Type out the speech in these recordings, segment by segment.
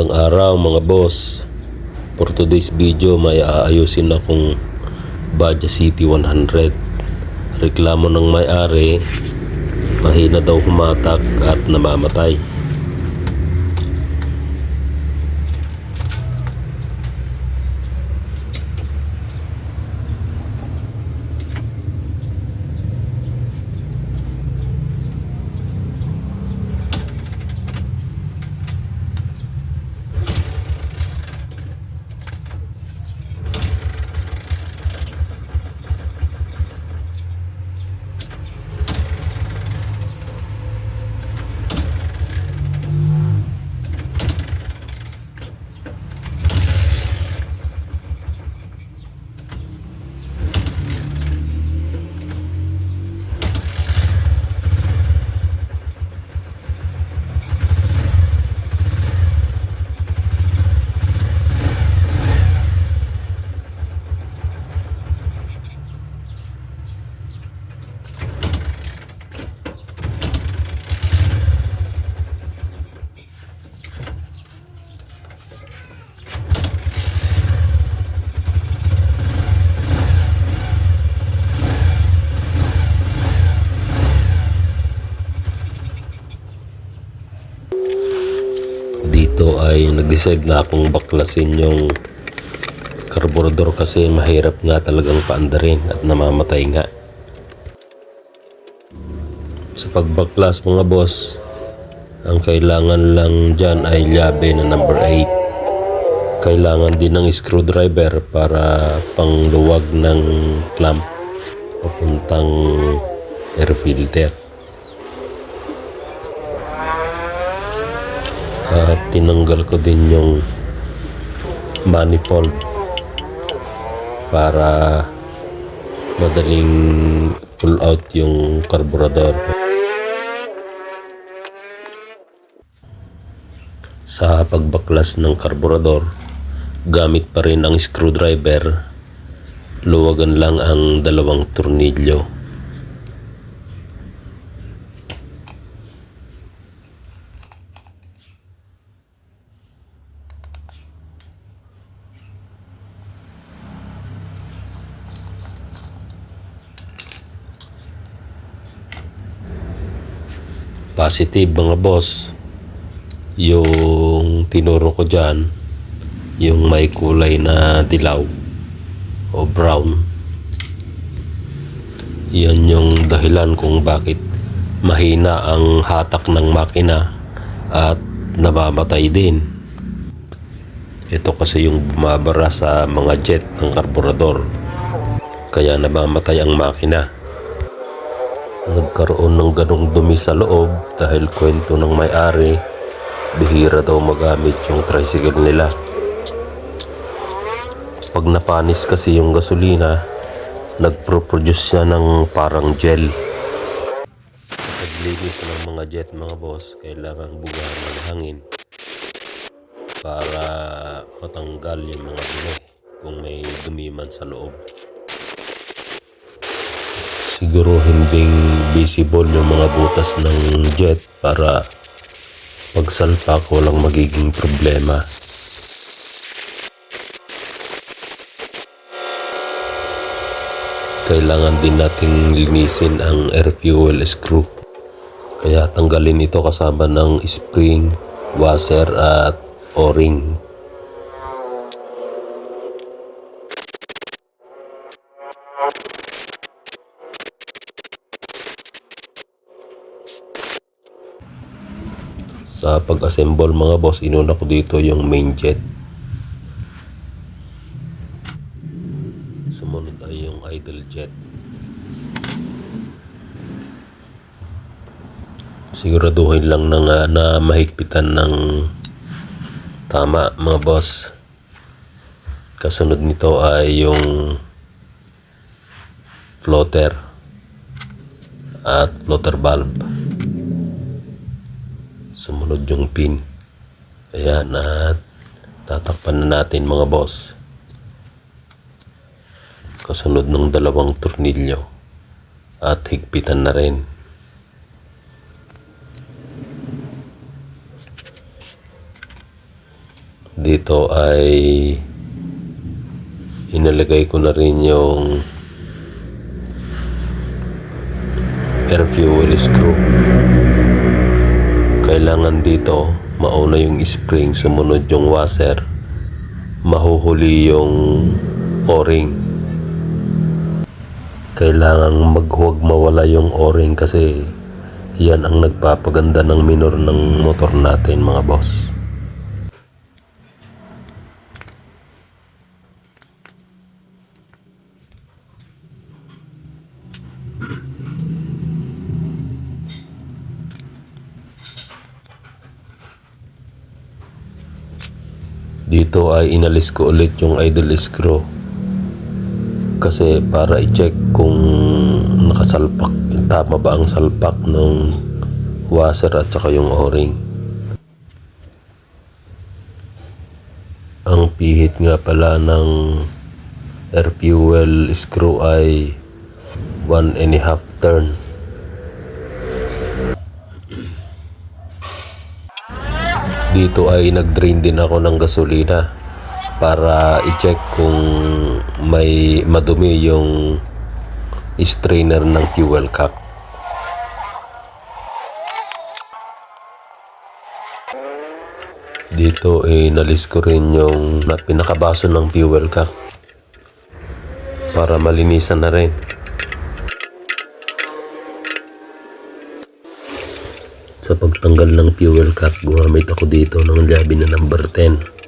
Magandang araw mga boss. For today's video may aayusin akong Baja City 100. Reklamo ng may-ari, mahina daw humatak at namamatay. Dito ay nag-decide na akong baklasin yung karburador kasi mahirap nga talagang paandarin at namamatay nga. Sa pagbaklas mga boss, ang kailangan lang dyan ay llabe na number 8. Kailangan din ng screwdriver para pangluwag ng clamp papuntang air filter. At tinanggal ko din yung manifold para madaling pull out yung carburetor. Sa pagbaklas ng carburetor, gamit pa rin ang screwdriver, luwagan lang ang dalawang tornilyo. Positive mga boss, yung tinuro ko dyan, yung may kulay na dilaw o brown, yan yung dahilan kung bakit mahina ang hatak ng makina at namamatay din. Ito kasi yung bumabara sa mga jet ng karburador, kaya namamatay ang makina. Nagkaroon ng ganong dumi sa loob dahil kwento ng may-ari, bihira daw magamit yung tricycle nila. Pag napanis kasi yung gasolina, nagproproduce siya ng parang gel. Paglinis ng mga jet mga boss, kailangan bugahan ng hangin para matanggal yung mga dumi kung may dumi man sa loob. Siguro hinding visible yung mga butas ng jet para pagsalpak walang magiging problema. Kailangan din nating linisin ang air fuel screw, kaya tanggalin ito kasama ng spring, washer at o-ring. Sa pag-assemble mga boss, inuna ko dito yung main jet. Sumunod ay yung idle jet. Siguraduhin lang na mahigpitan ng tama mga boss. Kasunod nito ay yung floater at floater valve. Sumunod yung pin. Ayan, at tatakpan na natin mga boss. Kasunod ng dalawang tornilyo at higpitan na rin. Dito ay inilagay ko na rin yung air fuel screw. Kailangan dito mauna yung spring, sumunod yung washer, mahuhuli yung o-ring. Kailangan huwag mawala yung o-ring kasi yan ang nagpapaganda ng minor ng motor natin, mga boss. Dito ay inalis ko ulit yung idle screw kasi para i-check kung nakasalpak, tama ba ang salpak ng washer at saka yung o-ring. Ang pihit nga pala ng air fuel screw ay 1.5 turn. Dito ay nag-drain din ako ng gasolina para i-check kung may madumi yung strainer ng fuel cap. Dito nalis ko rin yung pinakabaso ng fuel cap para malinisan na rin. Sa pagtanggal ng fuel cap, gumamit ako dito ng llabe na number 10.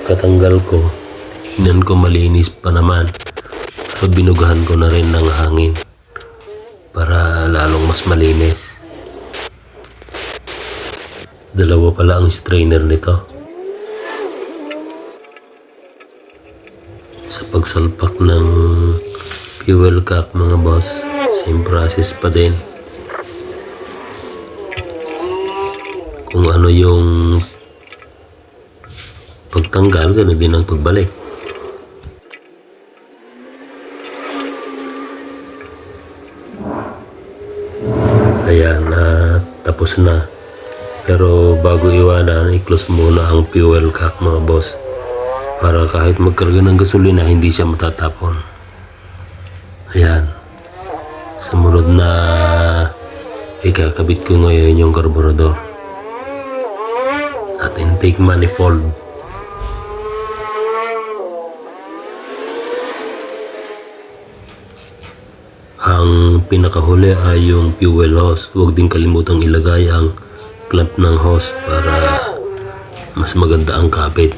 Katanggal ko, tingnan ko malinis pa naman. So binugahan ko na rin ng hangin para lalong mas malinis. Dalawa pala ang strainer nito. Sa pagsalpak ng fuel cap, mga boss, same process pa din. Kung ano yung pagtanggal, ganoon din ang pagbalik. Ayan, tapos na. Pero bago iwanan, i-close muna ang fuel cap, mga boss, para kahit magkarga ng gasolina, hindi siya matatapon. Ayan. Sumunod na ikakabit ko ngayon yung carburetor at intake manifold. Ang pinakahuli ay yung fuel hose. Huwag din kalimutang ilagay ang clamp ng hose para mas maganda ang kapit.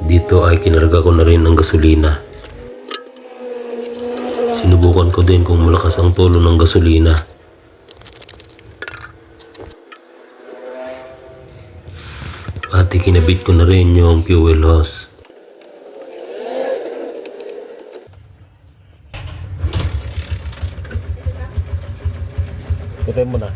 Dito ay kinarga ko na rin ng gasolina. Sinubukan ko din kung malakas ang tulo ng gasolina. At ikinabit ko na rin yung fuel hose. Putay mo na.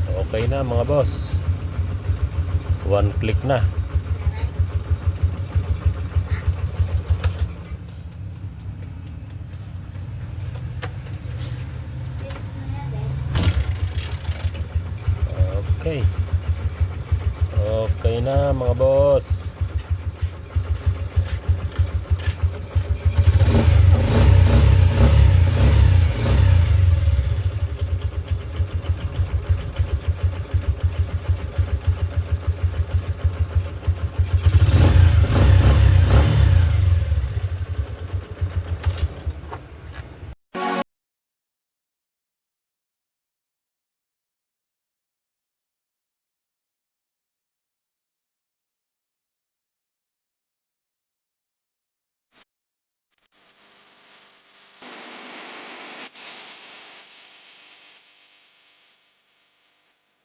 Okay na, mga boss. One click na. Okay. Okay na, mga boss.